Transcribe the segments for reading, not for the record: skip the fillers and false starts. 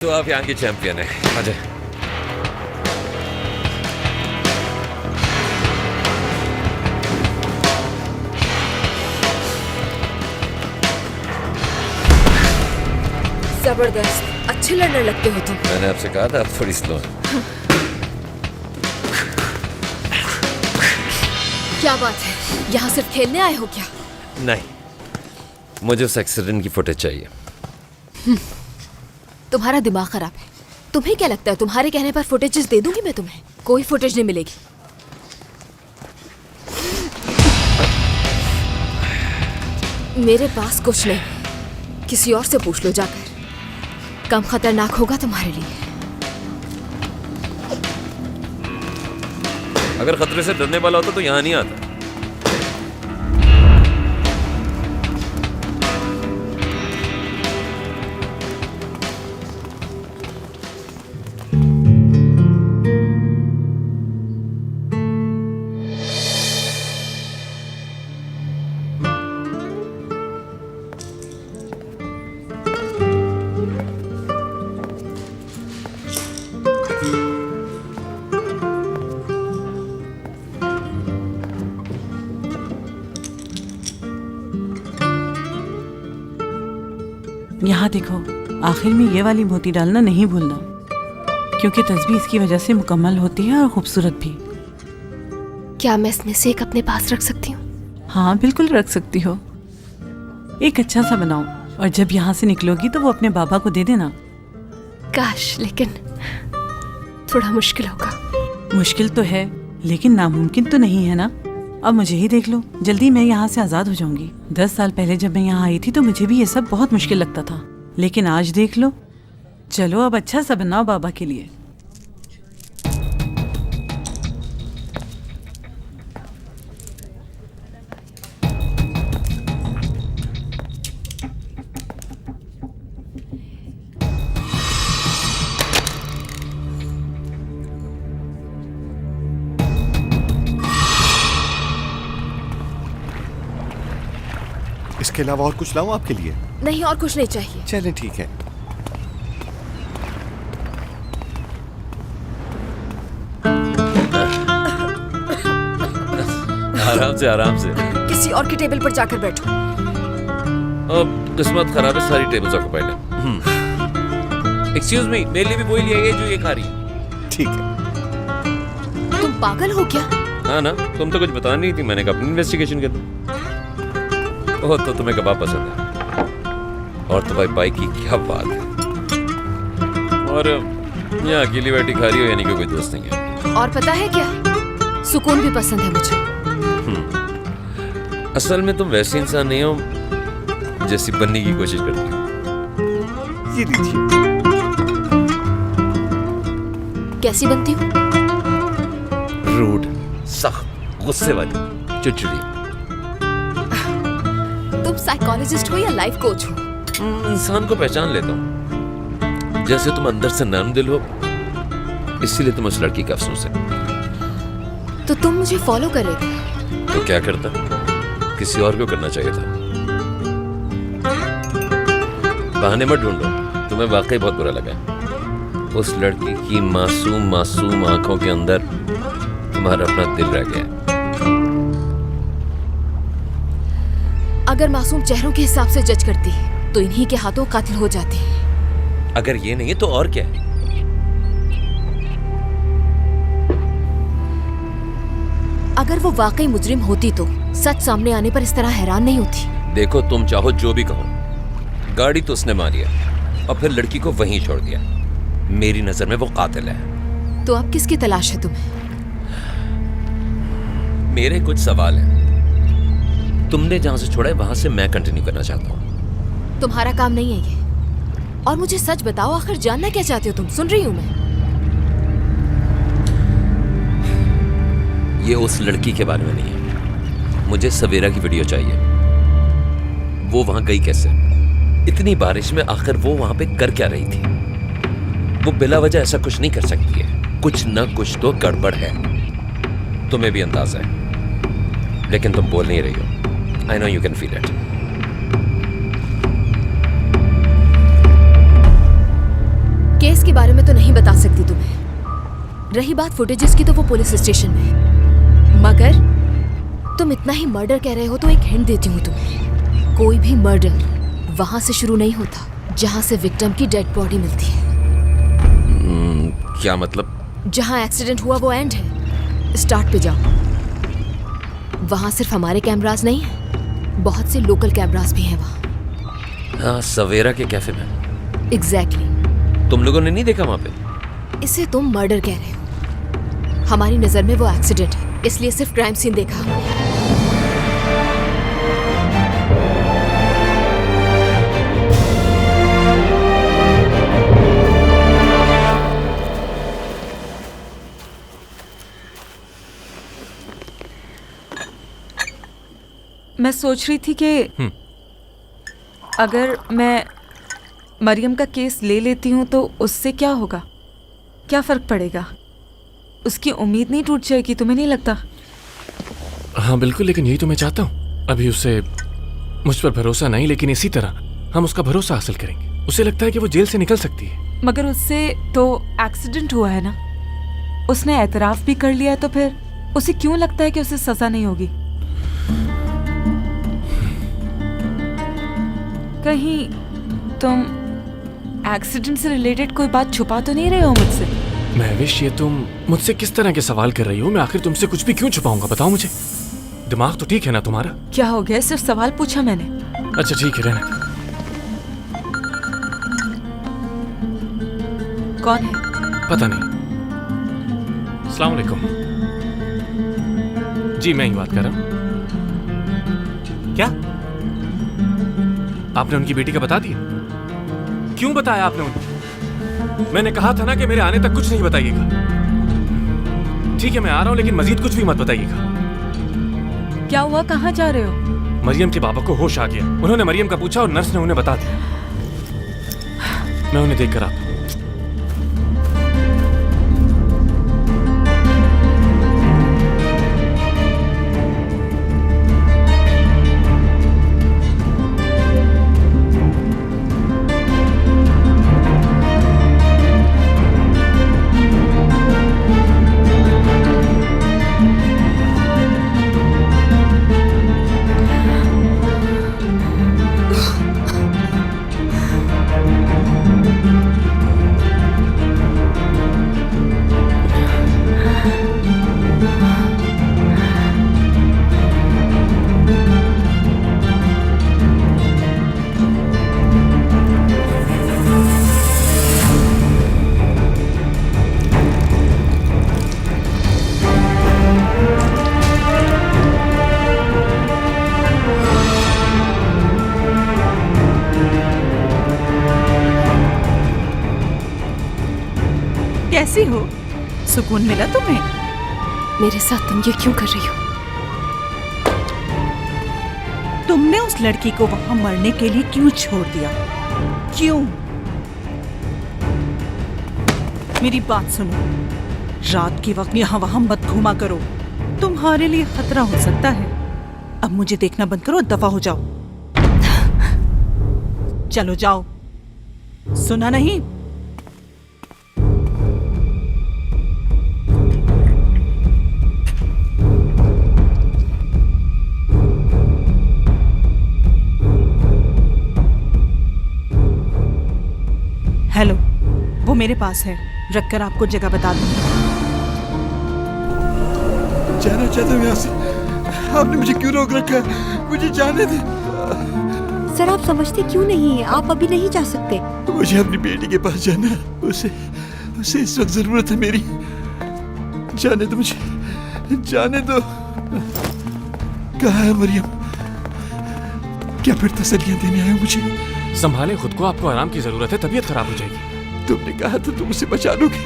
तो आप यहाँ की चैंपियन है, अजय। जबरदस्त, अच्छे लड़ने लगते हो तुम। मैंने आपसे कहा था आप थोड़ी स्लो हैं। क्या बात है, यहाँ सिर्फ खेलने आए हो क्या? नहीं, मुझे उस एक्सीडेंट की फुटेज चाहिए। तुम्हारा दिमाग खराब है। तुम्हें क्या लगता है तुम्हारे कहने पर फुटेजेस दे दूंगी मैं तुम्हें? कोई फुटेज नहीं मिलेगी। मेरे पास कुछ नहीं, किसी और से पूछ लो जाकर। कम खतरनाक होगा तुम्हारे लिए। अगर खतरे से डरने वाला होता तो यहाँ नहीं आता। यहाँ देखो, आखिर में ये वाली मोती डालना नहीं भूलना, क्योंकि तस्बीह इसकी वजह से मुकम्मल होती है और खूबसूरत भी। क्या मैं इसमें से एक अपने पास रख सकती हूँ? हाँ बिल्कुल रख सकती हो। एक अच्छा सा बनाओ और जब यहाँ से निकलोगी तो वो अपने बाबा को दे देना। काश, लेकिन थोड़ा मुश्किल होगा। मुश्किल तो है लेकिन नामुमकिन तो नहीं है ना। अब मुझे ही देख लो, जल्दी मैं यहाँ से आज़ाद हो जाऊंगी। 10 साल पहले जब मैं यहाँ आई थी तो मुझे भी ये सब बहुत मुश्किल लगता था, लेकिन आज देख लो। चलो अब अच्छा सा बनाओ बाबा के लिए। इसके अलावा और कुछ लाऊं आपके लिए? नहीं, और कुछ नहीं चाहिए। चलें ठीक है। आराम से, आराम से। किसी और की टेबल पर जाकर बैठो। अब किस्मत खराब है, सारी टेबल्स ऑक्युपाइड है। एक्सक्यूज मी, मेरे लिए भी वही ले आइए जो ये खा रही है। ठीक है। तुम पागल हो क्या? हाँ ना, तुम तो कुछ बता नहीं थी। मैंने कहा अपनी इन्वेस्टिगेशन कर दी। ओह, तो तुम्हें कबाब पसंद है। और तो भाई की क्या बात है। और यहाँ अकेली बैठी खा रही हो, यानी कि कोई दोस्त नहीं है। और पता है क्या, सुकून भी पसंद है मुझे। असल में तुम वैसे इंसान नहीं हो जैसी बनने की कोशिश करती हो। ये लीजिए। कैसी बनती हूँ? रूड, सख्त, गुस्से वाली, चिड़चिड़ी। तुम साइकोलॉजिस्ट हो या लाइफ कोच हो? इंसान को पहचान लेता हूँ। जैसे तुम अंदर से नर्म दिल हो, इसीलिए तुम उस लड़की का अफसोस है। तो तुम मुझे फॉलो कर रहे थे? तो क्या करता, किसी और को करना चाहिए था। बहाने मत ढूंढो, तुम्हें वाकई बहुत बुरा लगा। उस लड़की की मासूम मासूम आंखों के अंदर तुम्हारा अपना दिल रह गया। अगर मासूम चेहरों के हिसाब से जज करती तो इन्हीं के हाथों कातिल हो जाती। अगर ये नहीं तो और क्या है? अगर वो वाकई मुजरिम होती तो सच सामने आने पर इस तरह हैरान नहीं होती। देखो, तुम चाहो जो भी कहो, गाड़ी तो उसने मारी है और फिर लड़की को वहीं छोड़ दिया। मेरी नजर में वो कातिल है। तो अब किसकी तलाश है तुम्हें? मेरे कुछ सवाल हैं। तुमने जहां से छोड़ा है वहां से मैं कंटिन्यू करना चाहता हूँ। तुम्हारा काम नहीं है ये। और मुझे सच बताओ, आखिर जानना क्या चाहते हो तुम? सुन रही हूँ मैं। ये उस लड़की के बारे में नहीं है। मुझे सवेरा की वीडियो चाहिए। वो वहां गई कैसे? इतनी बारिश में आखिर वो वहां पे कर क्या रही थी? वो बिला वजह ऐसा कुछ नहीं कर सकती है। कुछ ना कुछ तो गड़बड़ है। तुम्हें भी अंदाजा है, लेकिन तुम बोल नहीं रही हो। I know you can feel it. Case के बारे में तो नहीं बता सकती तुम्हें। रही बात फुटेजेस की तो वो पुलिस स्टेशन में। मगर तुम इतना ही मर्डर कह रहे हो तो एक हिंट देती हूँ तुम्हें। कोई भी मर्डर वहां से शुरू नहीं होता जहां से विक्टिम की डेड बॉडी मिलती है। क्या मतलब? जहां एक्सीडेंट हुआ वो एंड है। स्टार्ट पे जाओ। वहां सिर्फ हमारे कैमरास नहीं है, बहुत से लोकल कैमरास भी हैं वहाँ। हाँ, सवेरा के कैफे में। एग्जैक्टली। तुम लोगों ने नहीं देखा वहां पे? इसे तुम मर्डर कह रहे हो। हमारी नजर में वो एक्सीडेंट है, इसलिए सिर्फ क्राइम सीन देखा हमने। मैं सोच रही थी कि अगर मैं मरियम का केस ले लेती हूँ तो उससे क्या होगा, क्या फ़र्क पड़ेगा? उसकी उम्मीद नहीं टूट जाएगी, तुम्हें नहीं लगता? हाँ बिल्कुल, लेकिन यही तो मैं चाहता हूँ। अभी उसे मुझ पर भरोसा नहीं, लेकिन इसी तरह हम उसका भरोसा हासिल करेंगे। उसे लगता है कि वो जेल से निकल सकती है। मगर उससे तो एक्सीडेंट हुआ है ना, उसने एतराफ़ भी कर लिया है, तो फिर उसे क्यों लगता है कि उसे सज़ा नहीं होगी? कहीं तुम एक्सीडेंट से रिलेटेड कोई बात छुपा तो नहीं रहे हो मुझसे? महविश, ये तुम मुझसे किस तरह के सवाल कर रही हो? मैं आखिर तुमसे कुछ भी क्यों छुपाऊंगा, बताओ मुझे। दिमाग तो ठीक है ना तुम्हारा? क्या हो गया, सिर्फ सवाल पूछा मैंने। अच्छा ठीक है, रहने दो। कौन है? पता नहीं। अस्सलाम वालेकुम। जी मैं ही बात कर रहा हूँ। क्या आपने उनकी बेटी का बता दिया? क्यों बताया आपने उनको? मैंने कहा था ना कि मेरे आने तक कुछ नहीं बताइएगा। ठीक है मैं आ रहा हूं, लेकिन मजीद कुछ भी मत बताइएगा। क्या हुआ, कहाँ जा रहे हो? मरियम के बाबा को होश आ गया। उन्होंने मरियम का पूछा और नर्स ने उन्हें बता दिया। मैं उन्हें देख कर आता हूं। कैसी हो? सुकून मिला तुम्हें? मेरे साथ तुम ये क्यों कर रही हो? तुमने उस लड़की को वहां मरने के लिए क्यों छोड़ दिया? क्यों? मेरी बात सुनो, रात के वक्त यहाँ वहां मत घूमा करो, तुम्हारे लिए खतरा हो सकता है। अब मुझे देखना बंद करो, दफा हो जाओ। चलो जाओ, सुना नहीं? हेलो, वो मेरे पास है, रखकर आपको जगह बता दूंगी। जाना चाहता हूँ यहाँ से। आपने मुझे क्यों रोक रखा है? मुझे जाने दे। सर आप समझते क्यों नहीं है? आप अभी नहीं जा सकते। मुझे अपनी बेटी के पास जाना है। उसे इस वक्त जरूरत है मेरी। जाने दो मुझे, जाने दो। कहाँ है मरियम? क्या फिर तसल्लियाँ देने आए हो मुझे? संभालें खुद को, आपको आराम की जरूरत है, तबीयत खराब हो जाएगी। तुमने कहा था तुम उसे बचा लोगे,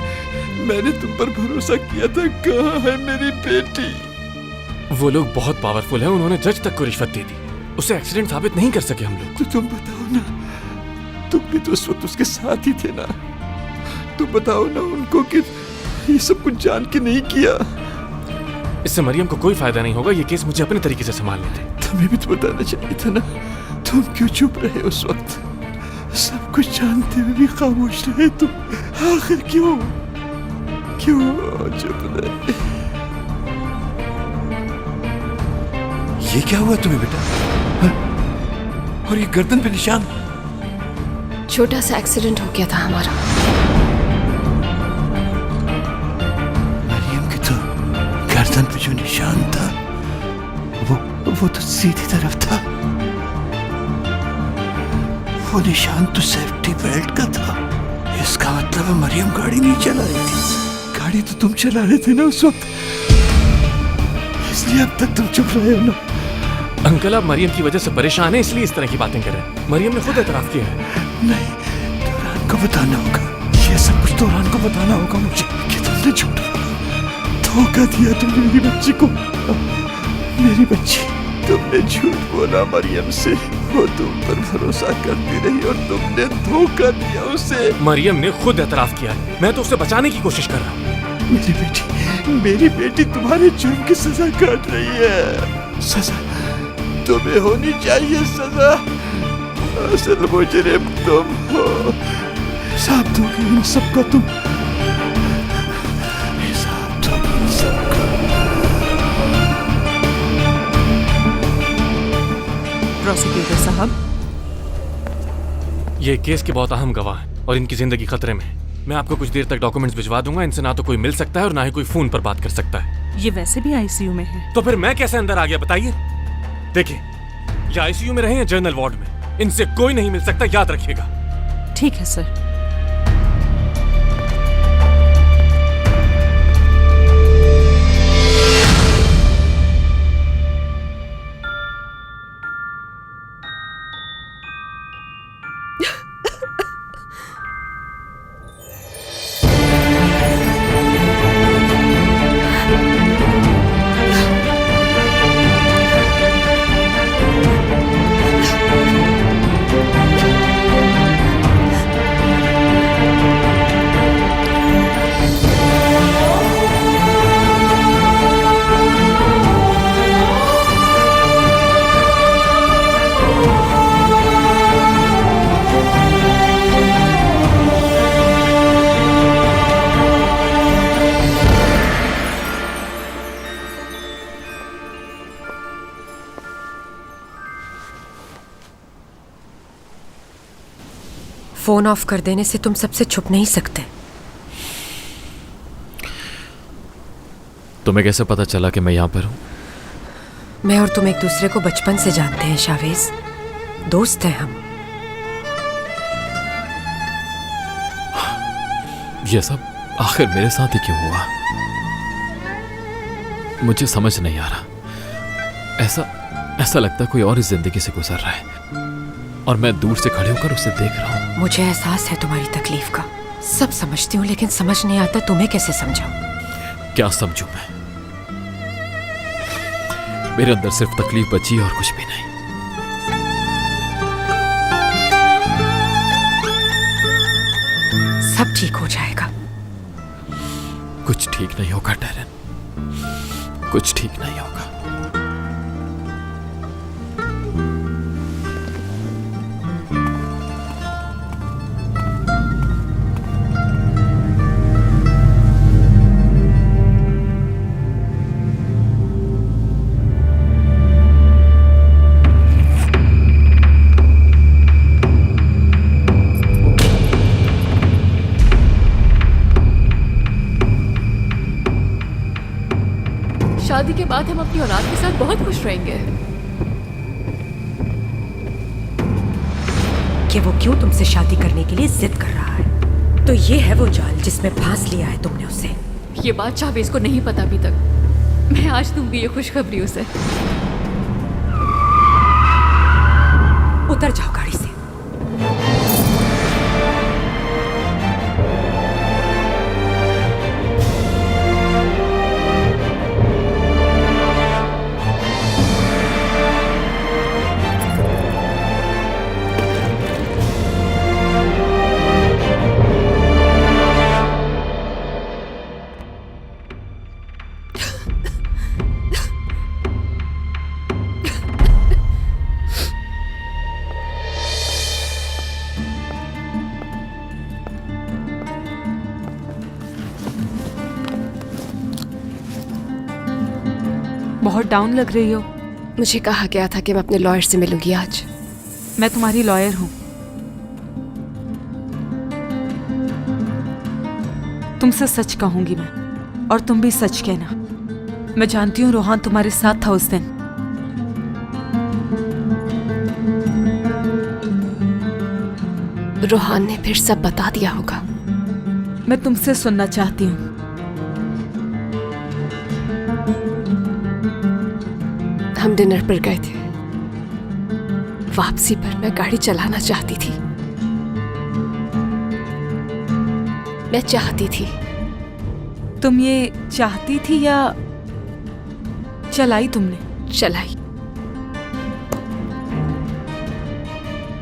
मैंने तुम पर भरोसा किया था। कहाँ है मेरी बेटी? वो लोग बहुत पावरफुल हैं, उन्होंने जज तक को रिश्वत दे दी। उसे एक्सीडेंट साबित नहीं कर सके हम लोग। तो तुम बताओ ना, तुम भी तो उस वक्त उसके साथ ही थे ना। तुम बताओ ना उनको कि ये सब कुछ जान के नहीं किया। इससे मरियम को कोई फायदा नहीं होगा। ये केस मुझे अपने तरीके से संभालने थे। तुम्हें भी तो बताना चाहिए था ना। तुम क्यों चुप रहे उस वक्त? सब कुछ जानते हुए भी खामोश रहे तुम। आखिर क्यों चुप रहे? ये क्या हुआ तुम्हें बेटा? हाँ? और ये गर्दन पे निशान? छोटा सा एक्सीडेंट हो गया था हमारा। मरियम की तो गर्दन पे जो निशान था वो तो सीधी तरफ था। वो निशान तो सेफ्टी बेल्ट का था। इसका मतलब मरियम गाड़ी नहीं चला रही थी। गाड़ी तो तुम चला रहे थे ना उस वक्त, इसलिए अब तक तुम चुप रहे हो ना। अंकल आप मरियम की वजह से परेशान हैं इसलिए इस तरह की बातें कर रहे हैं। मरियम ने खुद एतराफ किया है। नहीं, तोरान को बताना होगा। ये सब कुछ तोरान को बताना होगा मुझे कि तुमने झूठ धोखा दिया तुमने मेरी बच्ची को। मेरी बच्ची, तुमने झूठ बोला मरियम से। वो तुम पर भरोसा करती रही और तुमने धोखा दिया उसे। मरियम ने खुद एतराफ किया है। मैं तो उसे बचाने की कोशिश कर रहा हूँ। मेरी बेटी तुम्हारे जुर्म की सजा काट रही है। सजा तुम्हें होनी चाहिए, सजा। असल मुजरिम तुम हो। हिसाब दोगे इन सबका तुम, हिसाब दोगे इन सबका। प्रोसिक्यूटर साहब, ये केस के बहुत अहम गवाह हैं और इनकी जिंदगी खतरे में है। मैं आपको कुछ देर तक डॉक्यूमेंट्स भिजवा दूंगा। इनसे ना तो कोई मिल सकता है और ना ही कोई फोन पर बात कर सकता है। ये वैसे भी आईसीयू में है। तो फिर मैं कैसे अंदर आ गया बताइए? देखिए, ये आईसीयू में रहे या जनरल वार्ड में, इनसे कोई नहीं मिल सकता, याद रखिएगा। ठीक है सर। फोन ऑफ कर देने से तुम सबसे छुप नहीं सकते। तुम्हें कैसे पता चला कि मैं यहाँ पर हूँ? मैं और तुम एक दूसरे को बचपन से जानते हैं शावेज, दोस्त हैं हम। ये सब आखिर मेरे साथ ही क्यों हुआ? मुझे समझ नहीं आ रहा। ऐसा लगता है कोई और इस जिंदगी से गुजर रहा है और मैं दूर से खड़े होकर उसे देख रहा हूँ। मुझे एहसास है तुम्हारी तकलीफ का, सब समझती हूँ, लेकिन समझ नहीं आता तुम्हें कैसे समझाऊं। क्या समझूं मैं? मेरे अंदर सिर्फ तकलीफ बची और कुछ भी नहीं। सब ठीक हो जाएगा। कुछ ठीक नहीं होगा टैरन, कुछ ठीक नहीं होगा। शादी के बाद हम अपनी औलाद के साथ बहुत खुश रहेंगे। कि वो क्यों तुमसे शादी करने के लिए जिद कर रहा है? तो ये है वो जाल जिसमें फांस लिया है तुमने उसे। ये बात शाहवेज को नहीं पता अभी तक। मैं आज दूंगी ये खुशखबरी उसे। उतर जाओ गाड़ी से। बहुत डाउन लग रही हो। मुझे कहा गया था कि मैं अपने लॉयर से मिलूंगी आज। मैं तुम्हारी लॉयर हूँ। तुमसे सच कहूंगी मैं, और तुम भी सच कहना। मैं जानती हूँ रोहान तुम्हारे साथ था उस दिन। रोहान ने फिर सब बता दिया होगा। मैं तुमसे सुनना चाहती हूँ। हम डिनर पर गए थे। वापसी पर मैं गाड़ी चलाना चाहती थी। मैं चाहती थी। तुम ये चाहती थी या चलाई तुमने? चलाई।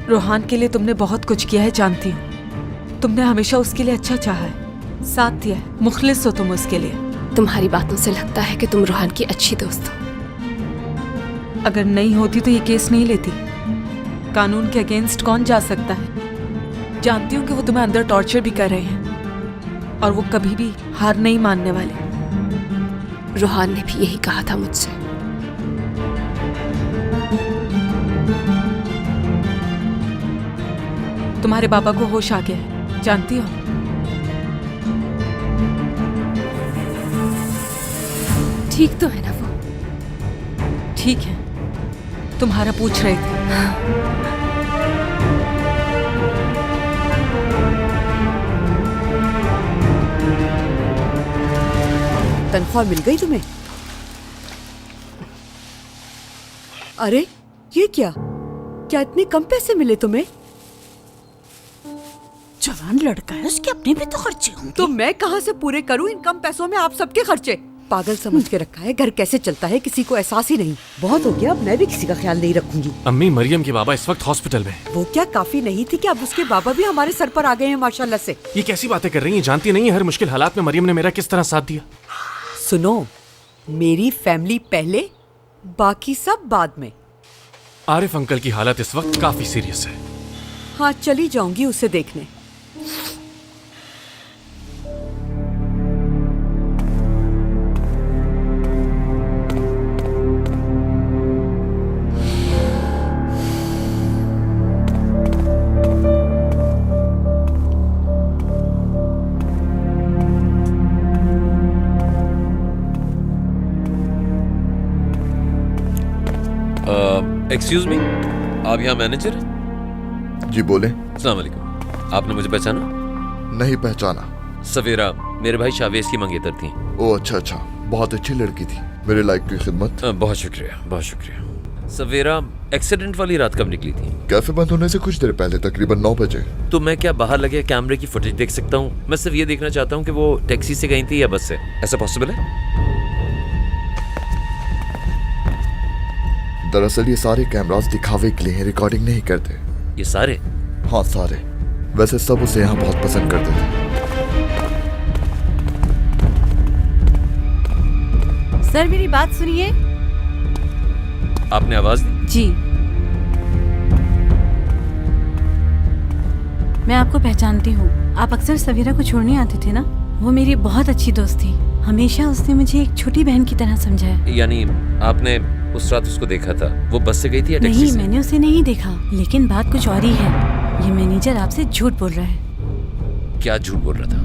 रोहान के लिए तुमने बहुत कुछ किया है, जानती हूँ। तुमने हमेशा उसके लिए अच्छा चाहा है, साथ दिया है, मुखलिस हो तुम उसके लिए। तुम्हारी बातों से लगता है कि तुम रोहान की अच्छी दोस्त हो। अगर नहीं होती तो ये केस नहीं लेती। कानून के अगेंस्ट कौन जा सकता है? जानती हूँ कि वो तुम्हें अंदर टॉर्चर भी कर रहे हैं, और वो कभी भी हार नहीं मानने वाले। रोहान ने भी यही कहा था मुझसे। तुम्हारे पापा को होश आ गया है, जानती हो? ठीक तो है ना वो? ठीक है, तुम्हारा पूछ रहे थे। तनख्वाह मिल गई तुम्हें? अरे ये क्या इतने कम पैसे मिले तुम्हें? जवान लड़का है, उसके अपने भी तो खर्चे होंगे। तो मैं कहाँ से पूरे करूँ इन कम पैसों में आप सबके खर्चे? पागल समझ के रखा है। घर कैसे चलता है किसी को एहसास ही नहीं। बहुत हो गया, अब मैं भी किसी का ख्याल नहीं रखूंगी। अम्मी, मरियम के बाबा इस वक्त हॉस्पिटल में। वो क्या काफी नहीं थी कि अब उसके बाबा भी हमारे सर पर आ गए हैं माशाल्लाह से। ये कैसी बातें कर रही हैं? जानती नहीं है हर मुश्किल हालात में मरियम ने मेरा किस तरह साथ दिया। सुनो, मेरी फैमिली पहले, बाकी सब बाद में। आरिफ अंकल की हालत इस वक्त काफी सीरियस है। हाँ, चली जाऊंगी उसे देखने। एक्सक्यूज मी, आप यहाँ मैनेजर? जी बोले। अस्सलाम वालेकुम। आपने मुझे पहचाना? नहीं पहचाना। सवेरा मेरे भाई शावेज की मंगेतर थी। ओ अच्छा अच्छा, बहुत अच्छी लड़की थी, मेरे लाइक की खिदमत। बहुत शुक्रिया, बहुत शुक्रिया। सवेरा एक्सीडेंट वाली रात कब निकली थी? कैफे बंद होने से कुछ देर पहले, तकरीबन 9 बजे। तो मैं क्या बाहर लगे कैमरे की फुटेज देख सकता हूँ? मैं सिर्फ ये देखना चाहता हूँ कि वो टैक्सी से गई थी या बस से। ऐसा पॉसिबल है? दरअसल ये सारे कैमरास दिखावे के लिए हैं, रिकॉर्डिंग नहीं करते। ये सारे? हाँ सारे। वैसे सब उसे यहाँ बहुत पसंद करते थे। सर मेरी बात सुनिए। आपने आवाज दी? जी, मैं आपको पहचानती हूँ। आप अक्सर सवेरा को छोड़ने आते थे ना? वो मेरी बहुत अच्छी दोस्त थी। हमेशा उसने मुझे एक छोटी बहन की तरह समझा है। यानी आपने उस रात उसको देखा था? वो बस से गई थी या टैक्सी नहीं, से? मैंने उसे नहीं देखा, लेकिन बात कुछ और ही है। ये मैनेजर आपसे झूठ बोल रहा है। क्या झूठ बोल रहा था?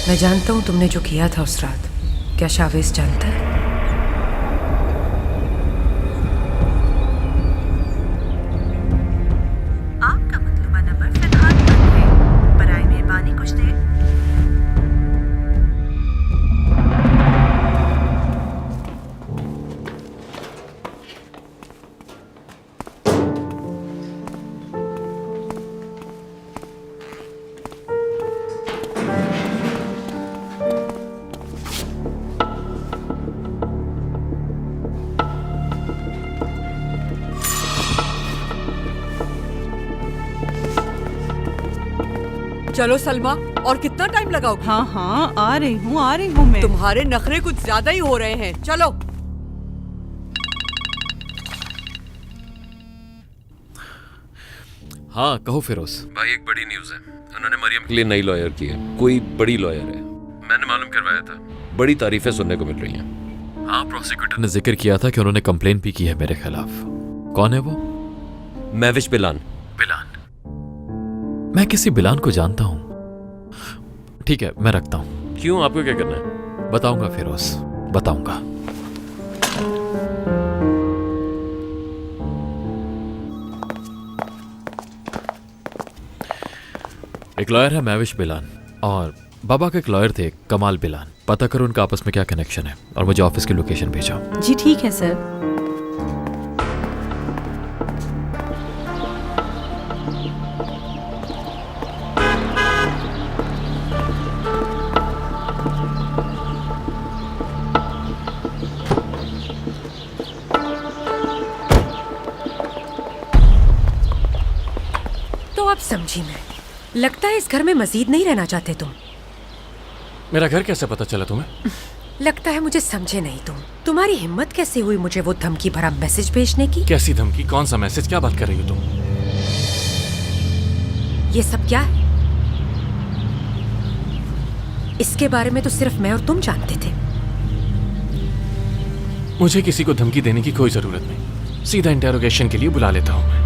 मैं जानता हूँ तुमने जो किया था उस रात। क्या शावेज जानता है? आपका मतलूबा नंबर फिलहाल बंद है। बराए मेहरबानी कुछ देर। चलो सलमा, और कितना टाइम लगाओगे? हाँ हाँ आ रही हूँ मैं। तुम्हारे नखरे कुछ ज्यादा ही हो रहे हैं, चलो। हाँ कहो फिरोज। भाई एक बड़ी न्यूज़ है, उन्होंने मरियम के लिए नई लॉयर की है, कोई बड़ी लॉयर है, मैंने मालूम करवाया था, बड़ी तारीफें सुनने को मिल रही हैं। हाँ प्रोसिक्यूटर ने जिक्र किया था कि उन्होंने कंप्लेन भी की है मेरे खिलाफ। कौन है वो? मैविश बिलान। बिलान? मैं किसी बिलान को जानता हूँ। ठीक है मैं रखता हूँ। क्यों, आपको क्या करना है? बताऊंगा फिरोज, बताऊंगा। एक लॉयर है मैविश बिलान, और बाबा के एक लॉयर थे कमाल बिलान। पता करो उनका आपस में क्या कनेक्शन है और मुझे ऑफिस की लोकेशन भेजो। जी ठीक है सर। तो अब समझी मैं, लगता है इस घर में मजीद नहीं रहना चाहते तुम। मेरा घर कैसे पता चला तुम्हें? लगता है मुझे समझे नहीं तुम। तुम्हारी हिम्मत कैसे हुई मुझे वो धमकी भरा मैसेज भेजने की? कैसी धमकी? कौन सा मैसेज? क्या बात कर रही हो तुम? ये सब क्या है? इसके बारे में तो सिर्फ मैं और तुम जानते थे। मुझे किसी को धमकी देने की कोई जरूरत नहीं, सीधा इंटेरोगेशन के लिए बुला लेता हूँ मैं।